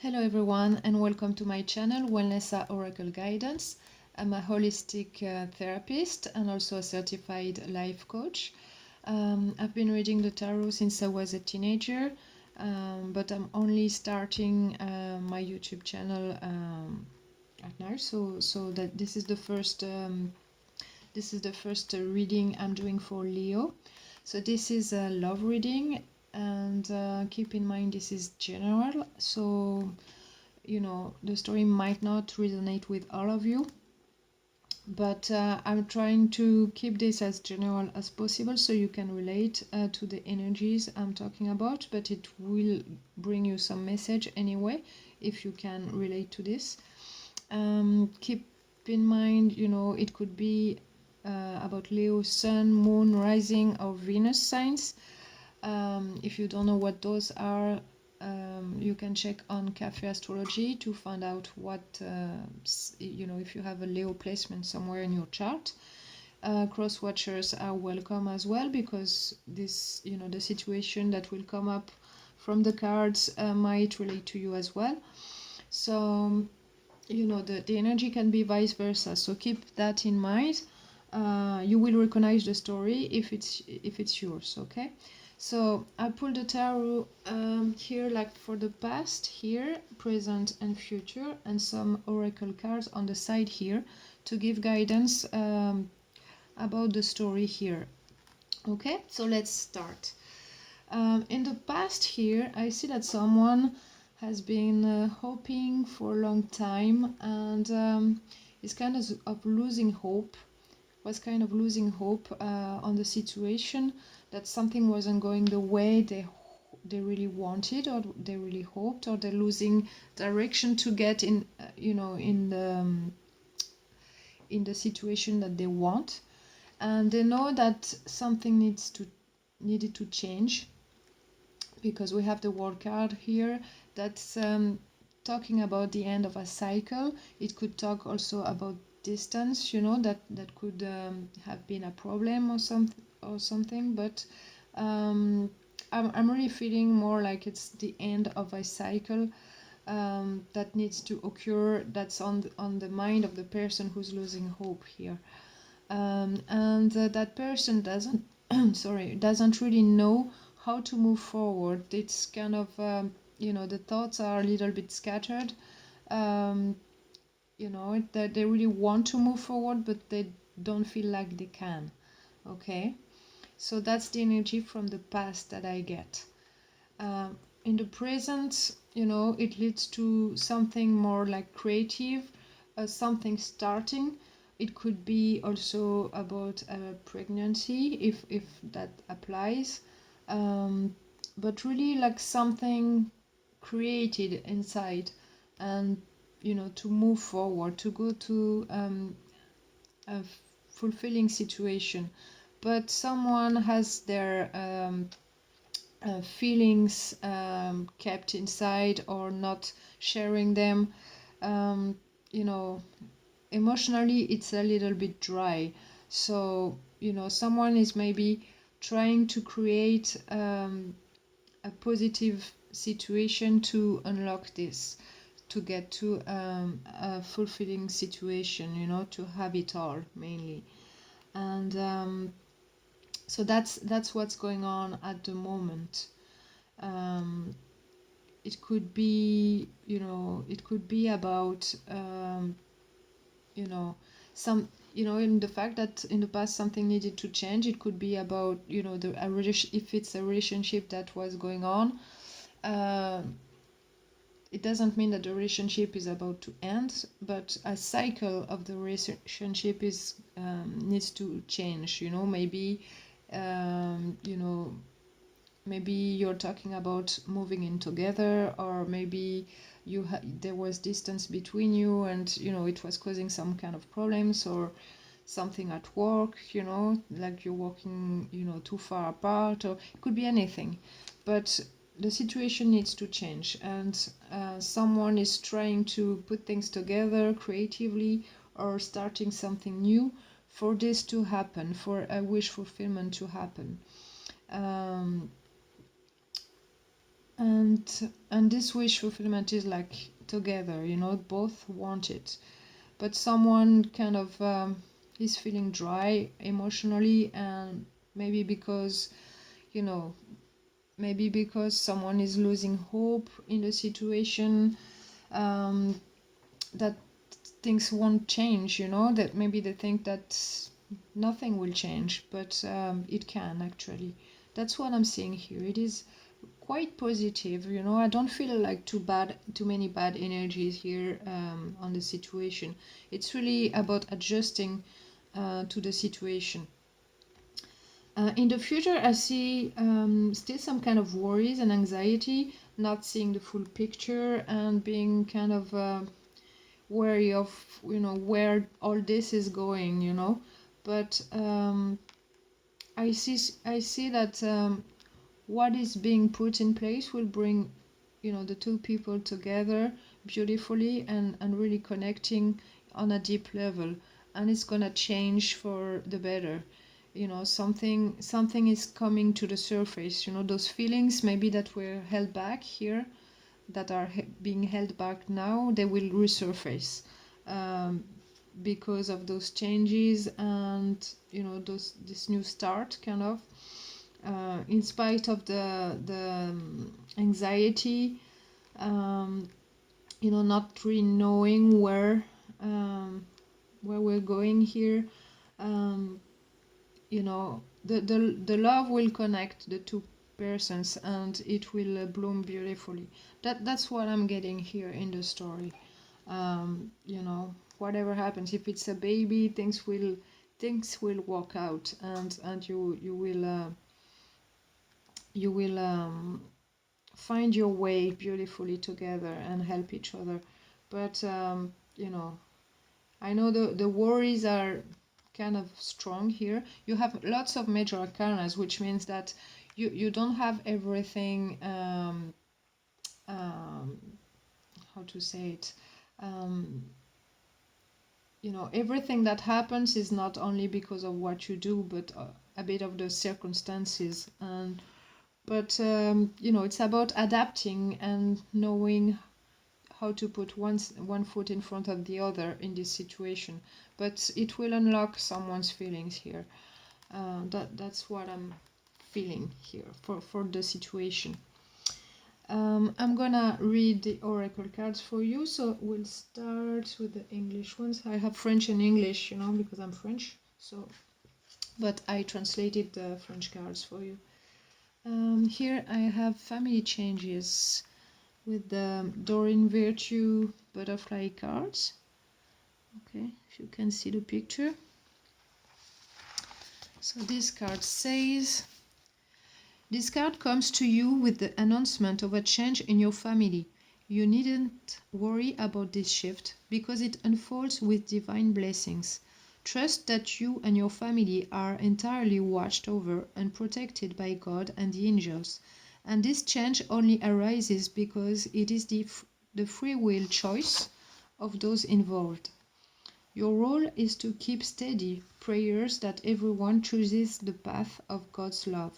Hello everyone and welcome to my channel Wellness Oracle Guidance. I'm a holistic therapist and also a certified life coach. I've been reading the tarot since I was a teenager, but I'm only starting my YouTube channel right now. So that this is the first reading I'm doing for Leo. So this is a love reading, and keep in mind this is general, so the story might not resonate with all of you, but I'm trying to keep this as general as possible so you can relate to the energies I'm talking about, but it will bring you some message anyway if you can relate to this. Keep in mind, it could be about Leo, Sun, Moon, Rising, or Venus signs. If you don't know what those are, you can check on Cafe Astrology to find out what, if you have a Leo placement somewhere in your chart. Cross watchers are welcome as well, because this, the situation that will come up from the cards might relate to you as well. So, the energy can be vice versa. So keep that in mind. You will recognize the story if it's yours, okay? So I pulled the tarot here, like for the past here, present and future, and some oracle cards on the side here to give guidance about the story here. Okay, so let's start. In the past here, I see that someone has been hoping for a long time, and is kind of losing hope, was kind of losing hope on the situation, that something wasn't going the way they really wanted, or they really hoped, or they're losing direction to get in, in the situation that they want, and they know that something needed to change, because we have the world card here that's talking about the end of a cycle. It could talk also about distance, that could have been a problem or something, but I'm really feeling more like it's the end of a cycle that needs to occur, that's on the mind of the person who's losing hope here. And that person doesn't doesn't really know how to move forward. It's kind of the thoughts are a little bit scattered. That they really want to move forward, but they don't feel like they can. Okay, so that's the energy from the past that I get. In the present, it leads to something more like creative, something starting. It could be also about pregnancy, if that applies, but really like something created inside, and to move forward, to go to a fulfilling situation. But someone has their feelings kept inside, or not sharing them. um, Emotionally it's a little bit dry. So someone is maybe trying to create a positive situation to unlock this, to get to a fulfilling situation, to have it all mainly. And so that's what's going on at the moment. It could be, it could be about some, in the fact that in the past something needed to change. It could be about, if it's a relationship that was going on, it doesn't mean that the relationship is about to end, but a cycle of the relationship is needs to change. Maybe maybe you're talking about moving in together, or maybe there was distance between you, and it was causing some kind of problems, or something at work, like you're working too far apart, or it could be anything. But the situation needs to change, and someone is trying to put things together creatively, or starting something new for this to happen, for a wish fulfillment to happen. and this wish fulfillment is like together, both want it, but someone kind of is feeling dry emotionally, and maybe because you know maybe because someone is losing hope in the situation, um, that things won't change, that maybe they think that nothing will change, but it can actually. That's what I'm seeing here. It is quite positive, I don't feel like too many bad energies here on the situation. It's really about adjusting to the situation. In the future, I see still some kind of worries and anxiety, not seeing the full picture and being kind of wary of where all this is going, but I see that what is being put in place will bring the two people together beautifully, and really connecting on a deep level, and it's gonna change for the better. Something is coming to the surface, those feelings maybe that were held back here, that are being held back now, they will resurface, um, because of those changes, and this new start kind of, in spite of the anxiety, not really knowing where we're going here. um, the love will connect the two persons, and it will bloom beautifully. That's what I'm getting here in the story. Whatever happens, if it's a baby, things will work out, and you will find your way beautifully together and help each other. But I know the worries are kind of strong here. You have lots of major arcanas, which means that you don't have everything, um, how to say it, um, everything that happens is not only because of what you do, but a bit of the circumstances. But it's about adapting and knowing how to put one foot in front of the other in this situation. But it will unlock someone's feelings here. That's what I'm feeling here for the situation. I'm gonna read the oracle cards for you. So we'll start with the English ones. I have French and English, because I'm French. But I translated the French cards for you. Here I have family changes with the Doreen Virtue butterfly cards. Okay, if you can see the picture. So this card says, this card comes to you with the announcement of a change in your family. You needn't worry about this shift because it unfolds with divine blessings. Trust that you and your family are entirely watched over and protected by God and the angels. And this change only arises because it is the free will choice of those involved. Your role is to keep steady prayers that everyone chooses the path of God's love.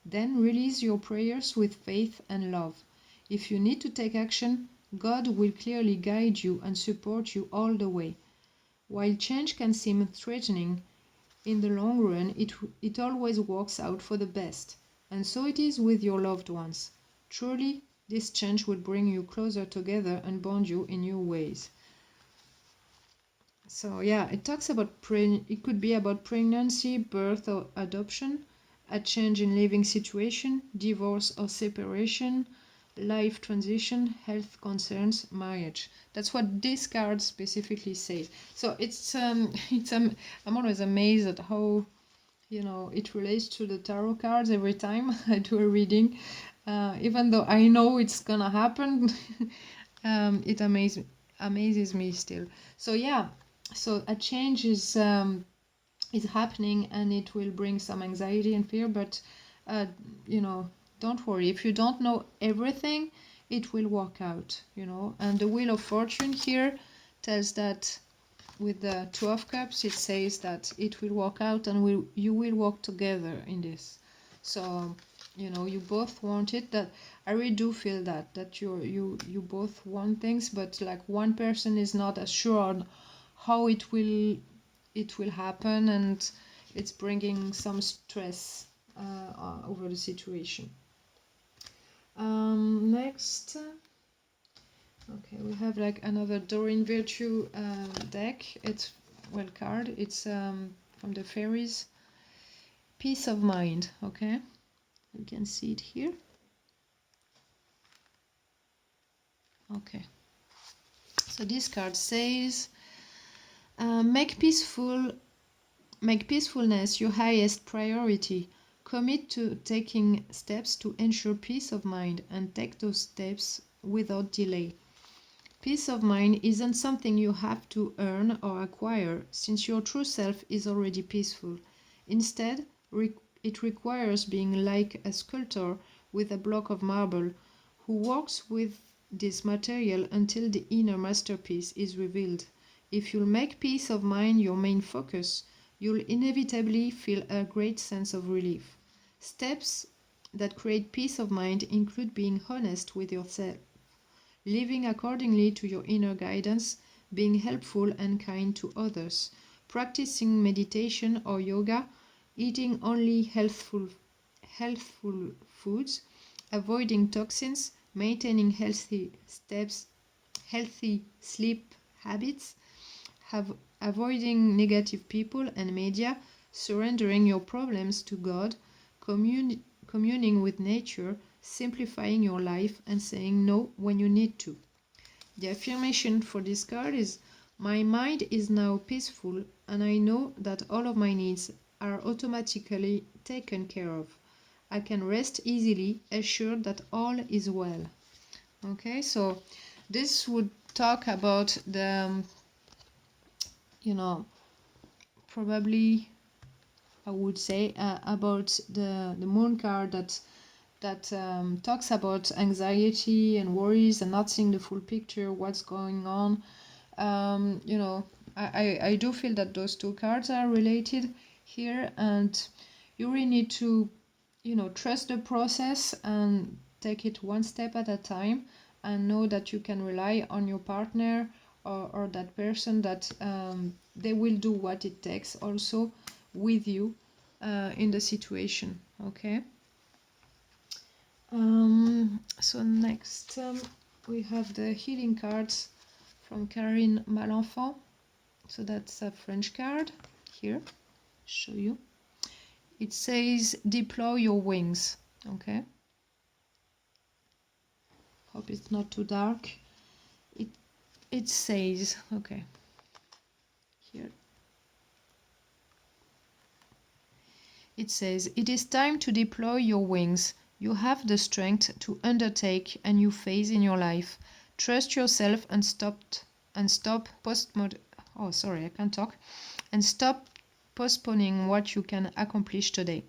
Then release your prayers with faith and love. If you need to take action, God will clearly guide you and support you all the way. While change can seem threatening, in the long run it always works out for the best. And so it is with your loved ones. Truly, this change will bring you closer together and bond you in new ways. So yeah, it talks about it could be about pregnancy, birth or adoption, a change in living situation, divorce or separation, life transition, health concerns, marriage. That's what this card specifically says. So I'm always amazed at how it relates to the tarot cards every time I do a reading. Even though I know it's gonna happen, it amazes me still. So yeah, so a change is happening, and it will bring some anxiety and fear, but uh, don't worry. If you don't know everything, it will work out, and the Wheel of Fortune here tells that with the Two of Cups, it says that it will work out, and you will work together in this. So you both want it. That I really do feel that you both want things, but like one person is not as sure on how it will happen, and it's bringing some stress over the situation. Next, okay, we have like another Doreen Virtue deck. It's card. It's from the fairies. Peace of mind. Okay, you can see it here. Okay, so this card says, make peacefulness your highest priority. Commit to taking steps to ensure peace of mind, and take those steps without delay. Peace of mind isn't something you have to earn or acquire, since your true self is already peaceful. Instead, it requires being like a sculptor with a block of marble, who works with this material until the inner masterpiece is revealed. If you'll make peace of mind your main focus, you'll inevitably feel a great sense of relief. Steps that create peace of mind include being honest with yourself, living accordingly to your inner guidance, being helpful and kind to others, practicing meditation or yoga, eating only healthful foods, avoiding toxins, maintaining healthy sleep habits, avoiding negative people and media, surrendering your problems to God, communing with nature, simplifying your life, and saying no when you need to. The affirmation for this card is, my mind is now peaceful, and I know that all of my needs are automatically taken care of. I can rest easily, assured that all is well. Okay, so this would talk about the, probably I would say about the moon card that talks about anxiety and worries and not seeing the full picture, what's going on. I do feel that those two cards are related here, and you really need to, trust the process and take it one step at a time, and know that you can rely on your partner or that person, that they will do what it takes also with you in the situation. Okay. So next, we have the healing cards from Karine Malenfant. So that's a French card. Here, show you. It says, deploy your wings. Okay. Hope it's not too dark. It says, okay, here. It says, it is time to deploy your wings. You have the strength to undertake a new phase in your life. Trust yourself and stop postponing what you can accomplish today.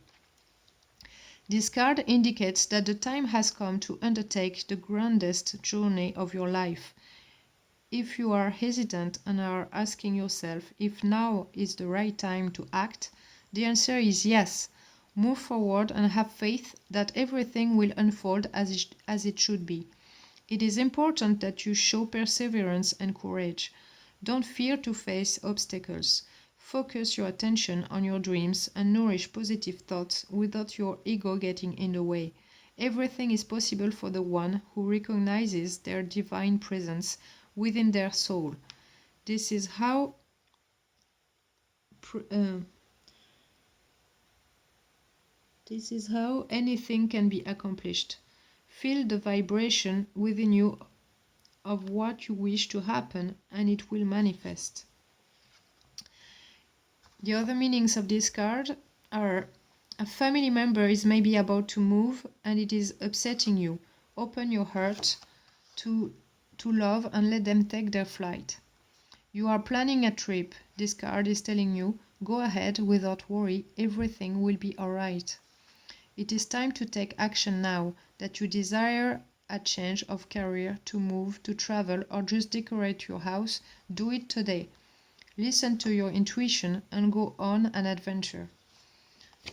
This card indicates that the time has come to undertake the grandest journey of your life. If you are hesitant and are asking yourself if now is the right time to act, the answer is yes. Move forward and have faith that everything will unfold as it should be. It is important that you show perseverance and courage. Don't fear to face obstacles. Focus your attention on your dreams and nourish positive thoughts without your ego getting in the way. Everything is possible for the one who recognizes their divine presence within their soul. This is how anything can be accomplished. Feel the vibration within you of what you wish to happen, and it will manifest. The other meanings of this card are, a family member is maybe about to move and it is upsetting you. Open your heart to love and let them take their flight. You are planning a trip. This card is telling you, go ahead without worry, everything will be alright. It is time to take action now that you desire a change of career, to move, to travel, or just decorate your house. Do it today. Listen to your intuition and go on an adventure.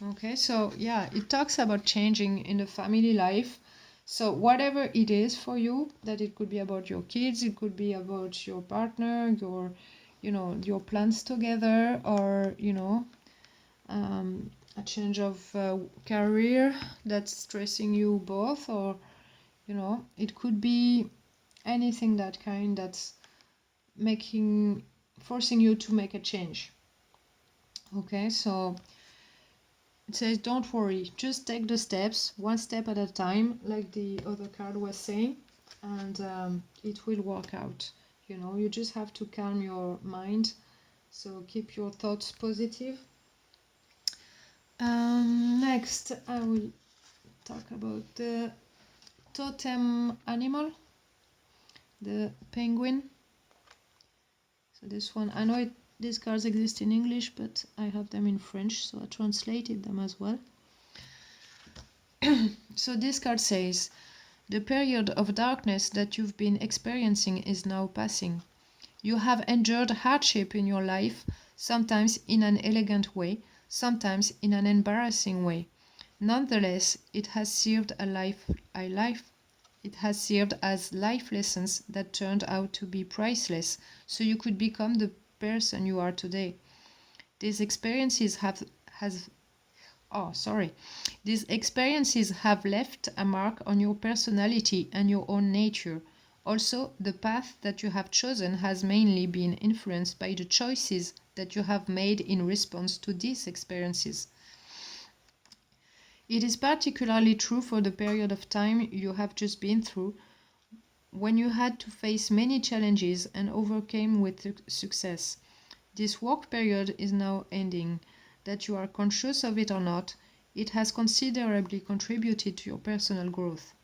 Okay, so yeah, it talks about changing in the family life. So whatever it is for you, that it could be about your kids, it could be about your partner, your plans together, or a change of career that's stressing you both, or it could be anything that's making forcing you to make a change. Okay, so it says, don't worry, just take the steps, one step at a time, like the other card was saying, and it will work out. You just have to calm your mind, so keep your thoughts positive. Next, I will talk about the totem animal, the penguin. So this one, I know these cards exist in English, but I have them in French, so I translated them as well. So this card says, the period of darkness that you've been experiencing is now passing. You have endured hardship in your life, sometimes in an elegant way, sometimes in an embarrassing way. Nonetheless, it has served it has served as life lessons that turned out to be priceless, so you could become the person you are today. These experiences have has Oh, sorry. These experiences have left a mark on your personality and your own nature. Also, the path that you have chosen has mainly been influenced by the choices that you have made in response to these experiences. It is particularly true for the period of time you have just been through, when you had to face many challenges and overcame with success. This work period is now ending. That you are conscious of it or not, it has considerably contributed to your personal growth.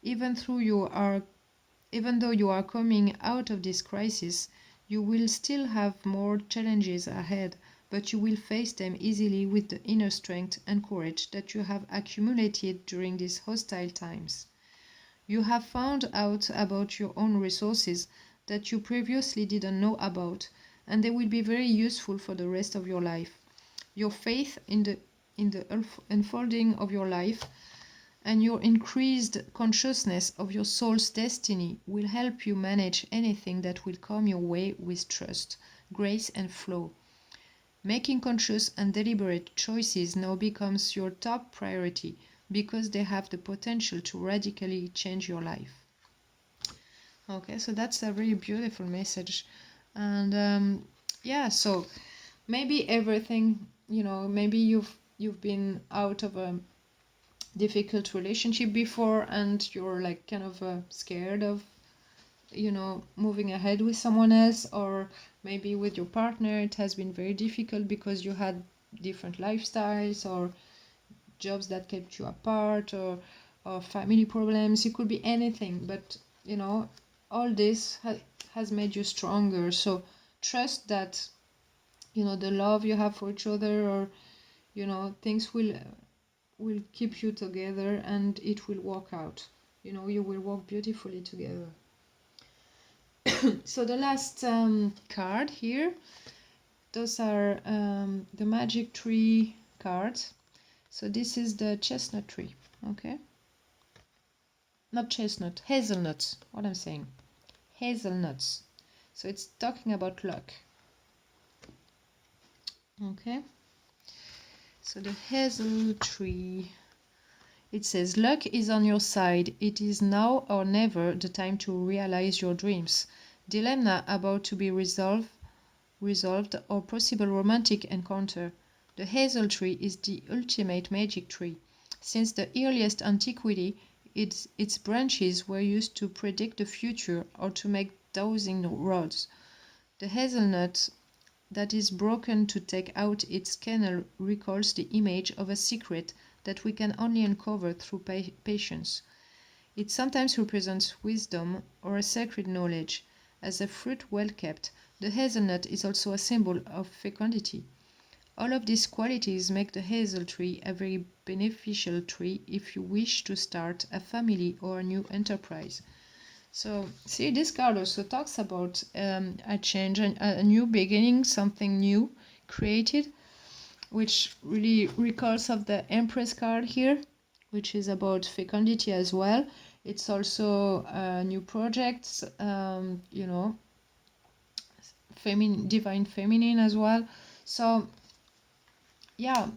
Even though you are coming out of this crisis, you will still have more challenges ahead, but you will face them easily with the inner strength and courage that you have accumulated during these hostile times. You have found out about your own resources that you previously didn't know about, and they will be very useful for the rest of your life. Your faith in the unfolding of your life and your increased consciousness of your soul's destiny will help you manage anything that will come your way with trust, grace, and flow. Making conscious and deliberate choices now becomes your top priority because they have the potential to radically change your life. Okay, so that's a really beautiful message. And yeah, so maybe everything, maybe you've been out of a difficult relationship before, and you're like kind of scared of moving ahead with someone else, or maybe with your partner it has been very difficult because you had different lifestyles or jobs that kept you apart, or family problems. It could be anything, but all this has made you stronger. So trust that the love you have for each other, or things will keep you together, and it will work out. You will work beautifully together. So the last card here, those are the magic tree cards. So this is the chestnut tree. Okay, not chestnut, hazelnuts, what I'm saying, hazelnuts. So it's talking about luck. Okay, so the hazel tree, it says, luck is on your side. It is now or never the time to realize your dreams. Dilemma about to be resolved, or possible romantic encounter. The hazel tree is the ultimate magic tree. Since the earliest antiquity, its branches were used to predict the future or to make dowsing rods. The hazelnut that is broken to take out its kernel recalls the image of a secret that we can only uncover through patience. It sometimes represents wisdom or a sacred knowledge. As a fruit well kept, the hazelnut is also a symbol of fecundity. All of these qualities make the hazel tree a very beneficial tree if you wish to start a family or a new enterprise. So, see, this card also talks about a change, a new beginning, something new created. which really recalls of the Empress card here, which is about fecundity as well. It's also new projects, you know, divine feminine as well. So yeah,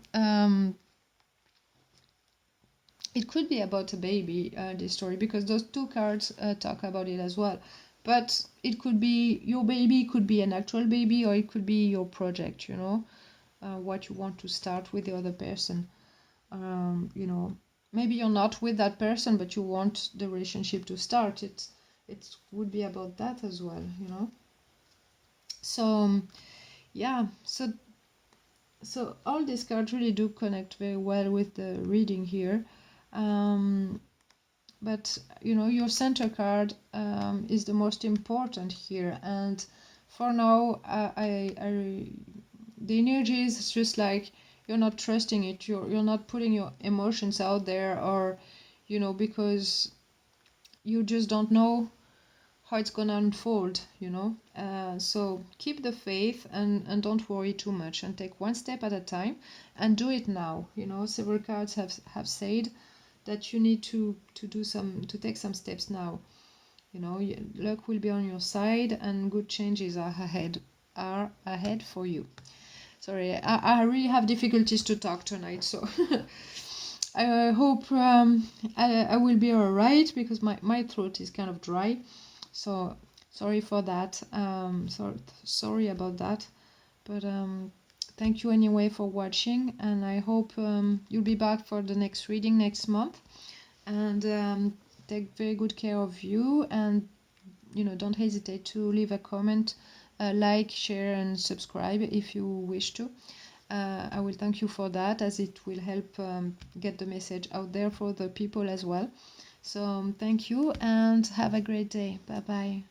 it could be about a baby, this story, because those two cards talk about it as well. But it could be your baby, could be an actual baby, or it could be your project, you know, what you want to start with the other person. You know, maybe you're not with that person, but you want the relationship to start. It would be about that as well, you know. So yeah, so all these cards really do connect very well with the reading here. But you know, your center card is the most important here, and for now the energy is just like you're not trusting it, you're not putting your emotions out there, or you know, because you just don't know how it's gonna unfold, you know. So keep the faith, and don't worry too much, and take one step at a time, and do it now. You know, several cards have said that you need to take some steps now. You know, luck will be on your side, and good changes are ahead for you. Sorry, I really have difficulties to talk tonight, so I hope I will be alright, because my throat is kind of dry. So sorry for that. Sorry about that. But thank you anyway for watching, and I hope you'll be back for the next reading next month. And take very good care of you, and you know, don't hesitate to leave a comment, like, share, and subscribe if you wish to. I will thank you for that, as it will help get the message out there for the people as well. So thank you, and have a great day. Bye bye.